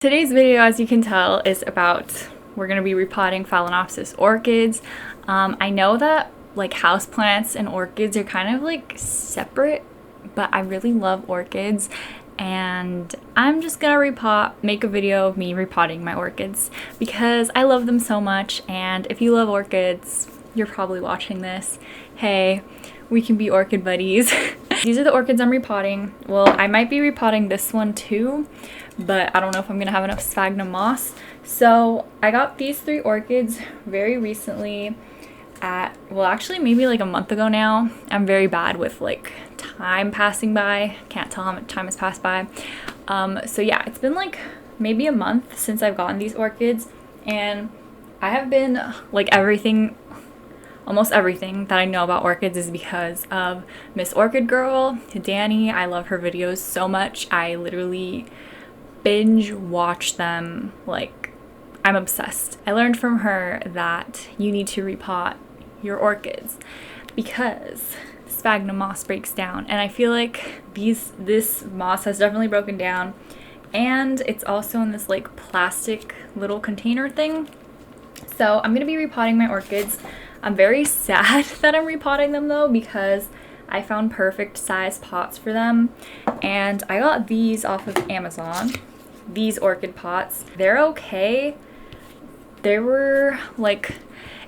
Today's video, as you can tell, is about we're going to be repotting phalaenopsis orchids. I know that like houseplants and orchids are kind of like separate, but I really love orchids and I'm just gonna make a video of me repotting my orchids because I love them so much. And if you love orchids, you're probably watching this. Hey, we can be orchid buddies. These are the orchids I'm repotting. Well, I might be repotting this one too, but I don't know if I'm gonna have enough sphagnum moss. So I got these 3 orchids very recently well, actually maybe like a month ago now. I'm very bad with like time passing by. Can't tell how much time has passed by. So yeah, it's been like maybe a month since I've gotten these orchids, and I have been like almost everything that I know about orchids is because of Miss Orchid Girl, Danny. I love her videos so much. I literally binge watch them. Like, I'm obsessed. I learned from her that you need to repot your orchids because sphagnum moss breaks down, and I feel like this moss has definitely broken down, and it's also in this like plastic little container thing. So I'm gonna be repotting my orchids. I'm very sad that I'm repotting them though, because I found perfect size pots for them, and I got these off of Amazon. These orchid pots, they're okay. They were like,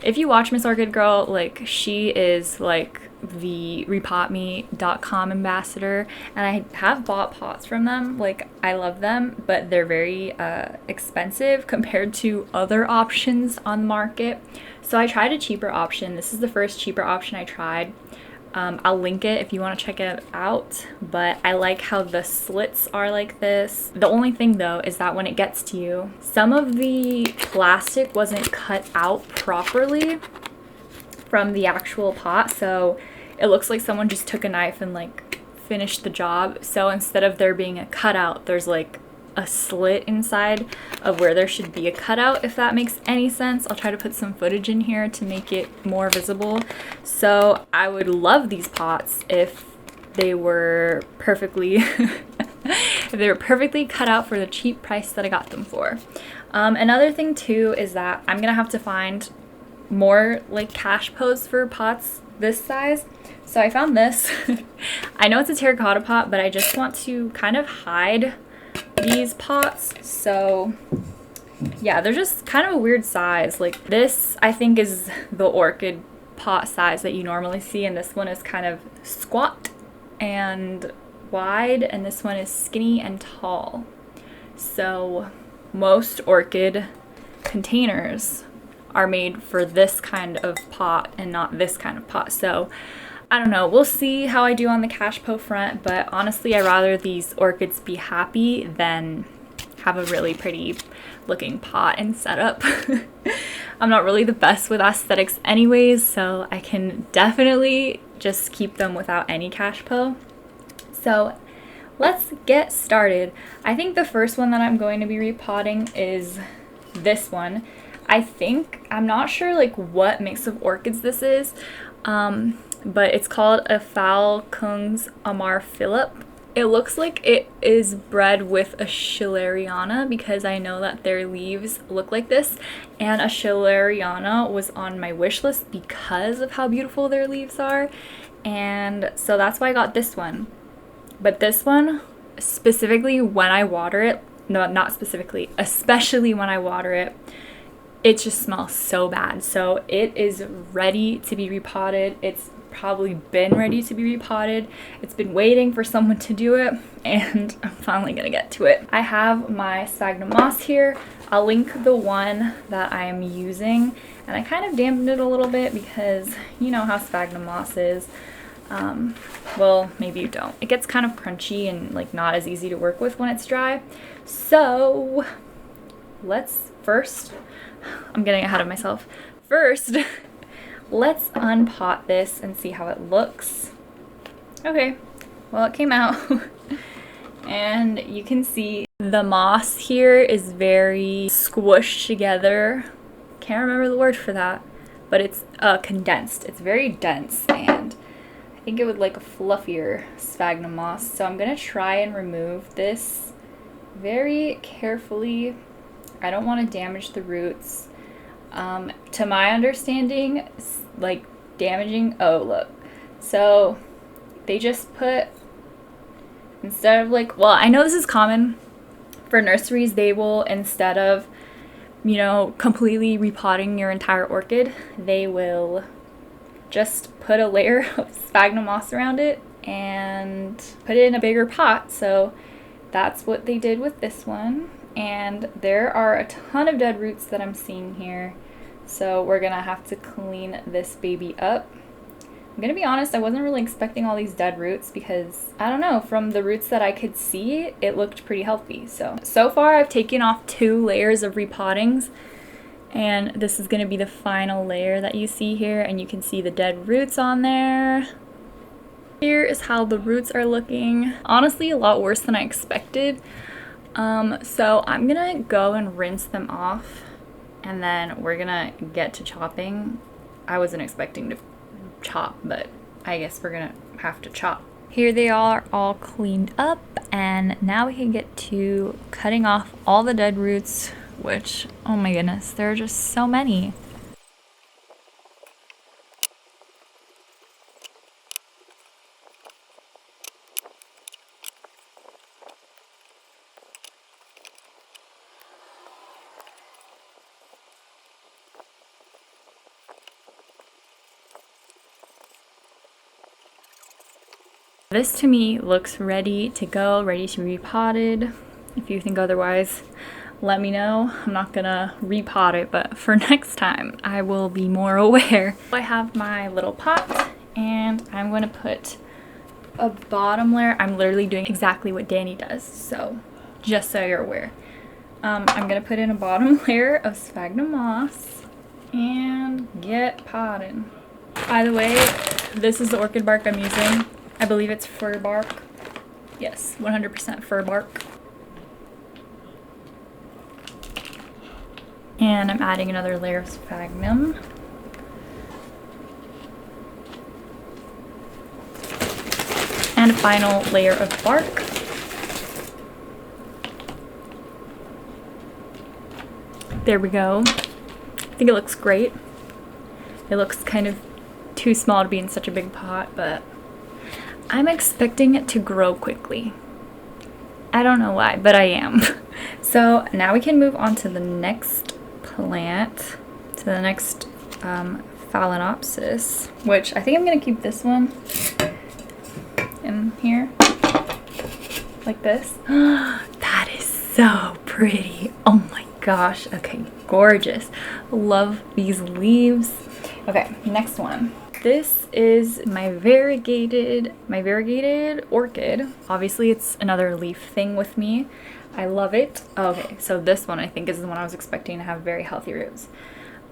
if you watch Miss Orchid Girl, like she is like the repotme.com ambassador, and I have bought pots from them. Like, I love them, but they're very expensive compared to other options on the market. So I tried a cheaper option. This is the first cheaper option I tried. I'll link it if you want to check it out, but I like how the slits are like this. The only thing though is that when it gets to you, some of the plastic wasn't cut out properly from the actual pot, so it looks like someone just took a knife and like finished the job. So instead of there being a cutout, there's like a slit inside of where there should be a cutout, if that makes any sense. I'll try to put some footage in here to make it more visible. So I would love these pots if they were perfectly if they were perfectly cut out for the cheap price that I got them for. Another thing too is that I'm gonna have to find more like cash posts for pots this size. So I found this. I know it's a terracotta pot, but I just want to kind of hide these pots. So yeah, they're just kind of a weird size. Like this, I think, is the orchid pot size that you normally see, and this one is kind of squat and wide, and this one is skinny and tall. So most orchid containers are made for this kind of pot and not this kind of pot. So I don't know, we'll see how I do on the cash po front, but honestly I'd rather these orchids be happy than have a really pretty looking pot and setup. I'm not really the best with aesthetics anyways, so I can definitely just keep them without any cash po. So let's get started. I think the first one that I'm going to be repotting is this one. I'm not sure like what mix of orchids this is, but it's called a Phal Amar Philip. It looks like it is bred with a Schilleriana because I know that their leaves look like this, and a Schilleriana was on my wish list because of how beautiful their leaves are, and so that's why I got this one. But this one, specifically when I water it, no, not specifically, especially when I water it, it just smells so bad. So it is ready to be repotted. It's probably been ready to be repotted. It's been waiting for someone to do it, and I'm finally gonna get to it. I have my sphagnum moss here. I'll link the one that I'm using, and I kind of dampened it a little bit because you know how sphagnum moss is. Well, maybe you don't. It gets kind of crunchy and like not as easy to work with when it's dry. So I'm getting ahead of myself. First, let's unpot this and see how it looks. Okay, well, it came out and you can see the moss here is very squished together. Can't remember the word for that, but it's condensed. It's very dense, and I think it would like a fluffier sphagnum moss. So I'm gonna try and remove this very carefully. I don't want to damage the roots. To my understanding, like damaging, oh look. So they just put, instead of like, well, I know this is common for nurseries, they will, instead of, you know, completely repotting your entire orchid, they will just put a layer of sphagnum moss around it and put it in a bigger pot. So that's what they did with this one. And there are a ton of dead roots that I'm seeing here. So we're gonna have to clean this baby up. I'm gonna be honest, I wasn't really expecting all these dead roots because, I don't know, from the roots that I could see, it looked pretty healthy. So far I've taken off 2 layers of repottings, and this is gonna be the final layer that you see here, and you can see the dead roots on there. Here is how the roots are looking. Honestly, a lot worse than I expected. So I'm gonna go and rinse them off, and then we're gonna get to chopping. I wasn't expecting to chop, but I guess we're gonna have to chop. Here they are, all cleaned up, and now we can get to cutting off all the dead roots, which, oh my goodness, there are just so many. This to me looks ready to go, ready to be repotted. If you think otherwise, let me know. I'm not gonna repot it, but for next time, I will be more aware. I have my little pot, and I'm gonna put a bottom layer. I'm literally doing exactly what Danny does, so just so you're aware. I'm gonna put in a bottom layer of sphagnum moss and get potted. By the way, this is the orchid bark I'm using. I believe it's fir bark. Yes, 100% fir bark. And I'm adding another layer of sphagnum. And a final layer of bark. There we go. I think it looks great. It looks kind of too small to be in such a big pot, but I'm expecting it to grow quickly. I don't know why, but I am. So now we can move on to the next plant, to the next phalaenopsis, which I think I'm gonna keep this one in here, like this. That is so pretty. Oh my gosh. Okay, gorgeous. Love these leaves. Okay, next one. This is my variegated orchid. Obviously, it's another leaf thing with me. I love it. Okay, so this one I think is the one I was expecting to have very healthy roots.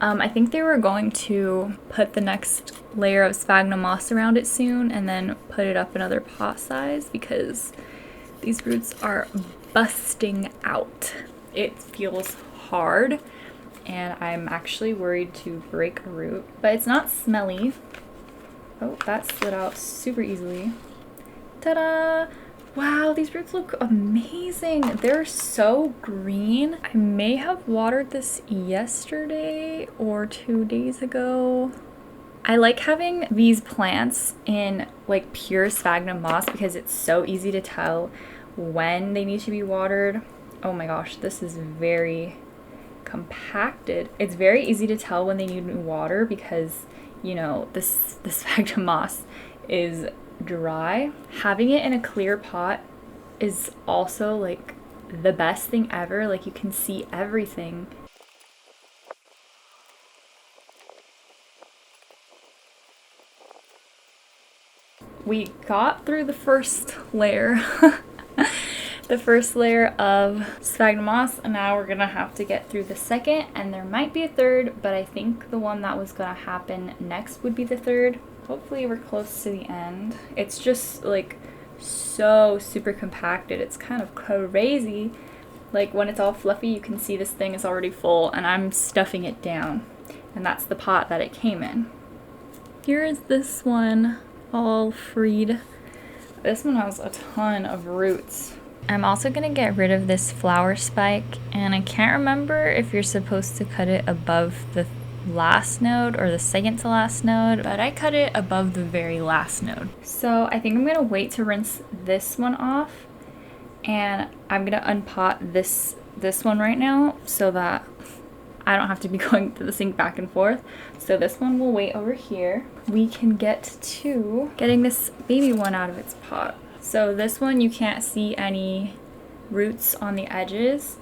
I think they were going to put the next layer of sphagnum moss around it soon and then put it up another pot size because these roots are busting out. It feels hard, and I'm actually worried to break a root, but it's not smelly. Oh, that slid out super easily. Ta-da! Wow, these roots look amazing. They're so green. I may have watered this yesterday or 2 days ago. I like having these plants in like pure sphagnum moss because it's so easy to tell when they need to be watered. Oh my gosh, this is very compacted. It's very easy to tell when they need water because, you know, the sphagnum moss is dry. Having it in a clear pot is also like the best thing ever. Like you can see everything. We got through the first layer. The first layer of sphagnum moss, and now we're gonna have to get through the second, and there might be a third, but I think the one that was gonna happen next would be the third. Hopefully we're close to the end. It's just like so super compacted. It's kind of crazy. Like when it's all fluffy, you can see this thing is already full, and I'm stuffing it down, and that's the pot that it came in. Here is this one all freed. This one has a ton of roots. I'm also gonna get rid of this flower spike, and I can't remember if you're supposed to cut it above the last node or the second to last node, but I cut it above the very last node. So I think I'm gonna wait to rinse this one off, and I'm gonna unpot this one right now so that I don't have to be going to the sink back and forth. So this one will wait over here. We can get to getting this baby one out of its pot. So this one, you can't see any roots on the edges,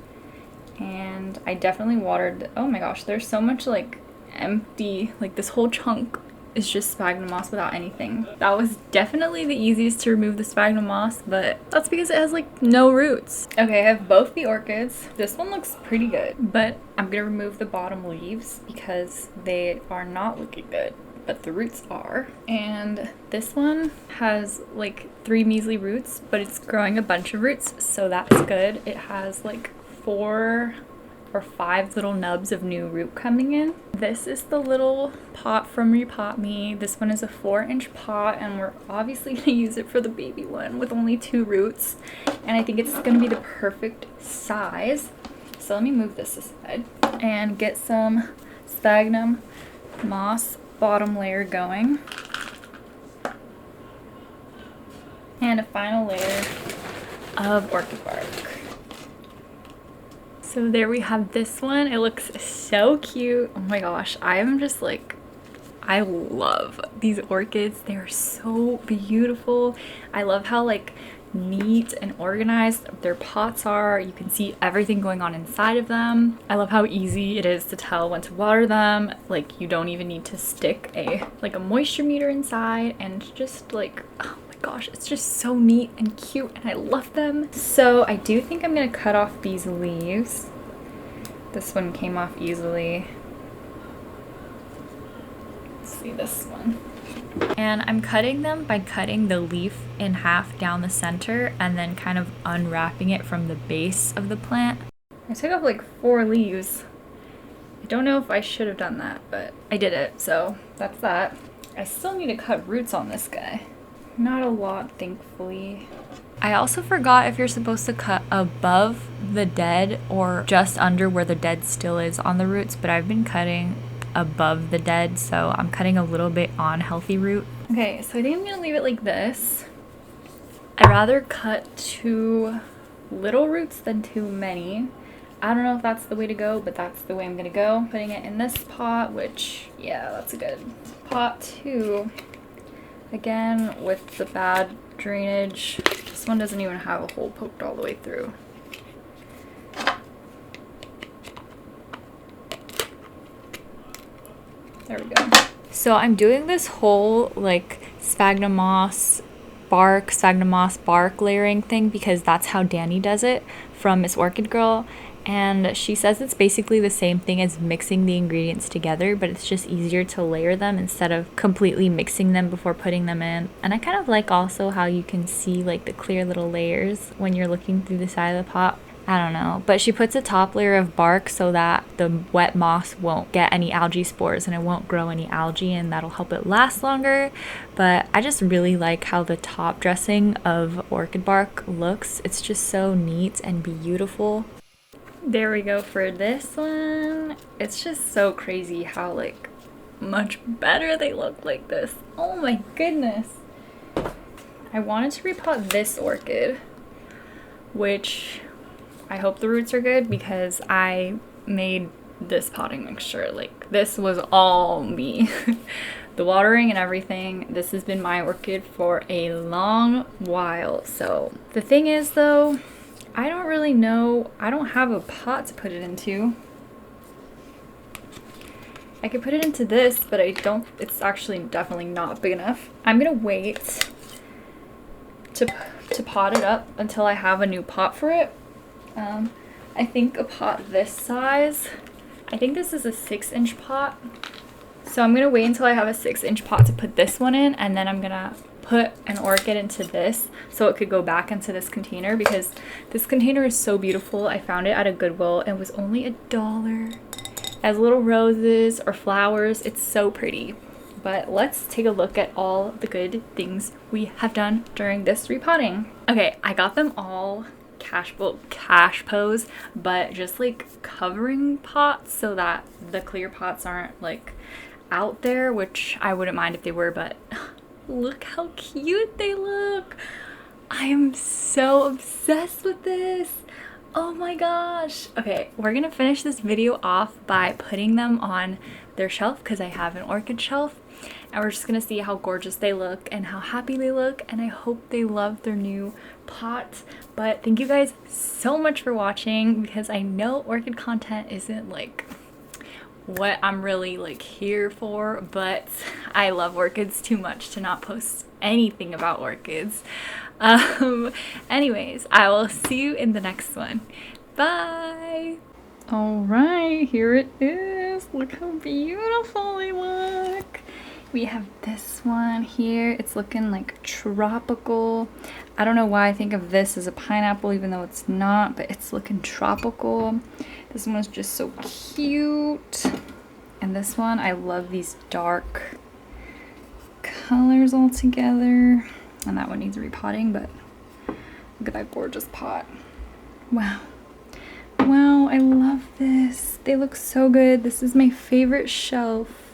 and I definitely watered. Oh my gosh, there's so much like empty, like this whole chunk is just sphagnum moss without anything. That was definitely the easiest to remove the sphagnum moss, but that's because it has like no roots. Okay, I have both the orchids. This one looks pretty good, but I'm gonna remove the bottom leaves because they are not looking good, but the roots are. And this one has like 3 measly roots, but it's growing a bunch of roots, so that's good. It has like 4 or 5 little nubs of new root coming in. This is the little pot from Repot Me. This one is a 4-inch pot, and we're obviously gonna use it for the baby one with only 2 roots, and I think it's gonna be the perfect size. So let me move this aside and get some sphagnum moss bottom layer going, and a final layer of orchid bark. So there we have this one. It looks so cute. Oh my gosh, I am just like, I love these orchids. They're so beautiful. I love how like neat and organized their pots are. You can see everything going on inside of them. I love how easy it is to tell when to water them. Like you don't even need to stick a moisture meter inside, and just like, oh my gosh, it's just so neat and cute, and I love them. So I do think I'm gonna cut off these leaves. This one came off easily. Let's see this one. And I'm cutting them by cutting the leaf in half down the center and then kind of unwrapping it from the base of the plant. I took off like 4 leaves. I don't know if I should have done that, but I did it, so that's that. I still need to cut roots on this guy. Not a lot, thankfully. I also forgot if you're supposed to cut above the dead or just under where the dead still is on the roots, but I've been cutting above the dead, so I'm cutting a little bit on healthy root. Okay, so I think I'm gonna leave it like this. I'd rather cut too little roots than too many. I don't know if that's the way to go, but that's the way I'm gonna go. Putting it in this pot, which, yeah, that's a good pot too. Again, with the bad drainage. This one doesn't even have a hole poked all the way through. There we go. So I'm doing this whole like sphagnum moss bark layering thing because that's how Danny does it from Miss Orchid Girl. And she says it's basically the same thing as mixing the ingredients together, but it's just easier to layer them instead of completely mixing them before putting them in. And I kind of like also how you can see like the clear little layers when you're looking through the side of the pot. I don't know, but she puts a top layer of bark so that the wet moss won't get any algae spores and it won't grow any algae, and that'll help it last longer. But I just really like how the top dressing of orchid bark looks. It's just so neat and beautiful. There we go for this one. It's just so crazy how like much better they look like this. Oh my goodness. I wanted to repot this orchid, which I hope the roots are good because I made this potting mixture. Like this was all me. The watering and everything. This has been my orchid for a long while. So the thing is though, I don't really know. I don't have a pot to put it into. I could put it into this, but I don't. It's actually definitely not big enough. I'm gonna wait to pot it up until I have a new pot for it. I think a pot this size, I think this is a 6-inch pot. So I'm gonna wait until I have a 6-inch pot to put this one in, and then I'm gonna put an orchid into this so it could go back into this container because this container is so beautiful. I found it at a Goodwill and it was only $1. It has little roses or flowers. It's so pretty. But let's take a look at all the good things we have done during this repotting. Okay, I got them all cash pose, but just like covering pots so that the clear pots aren't like out there, which I wouldn't mind if they were, but look how cute they look. I am so obsessed with this. Oh my gosh. Okay, we're gonna finish this video off by putting them on their shelf because I have an orchid shelf, and we're just gonna see how gorgeous they look and how happy they look, and I hope they love their new pot. But thank you guys so much for watching, because I know orchid content isn't like what I'm really like here for, but I love orchids too much to not post anything about orchids. Anyways, I will see you in the next one. Bye. All right, here it is. Look how beautiful they look. We have this one here. It's looking like tropical. I don't know why I think of this as a pineapple, even though it's not, but it's looking tropical. This one is just so cute. And this one, I love these dark colors all together. And that one needs repotting, but look at that gorgeous pot. Wow. Wow, I love this. They look so good. This is my favorite shelf.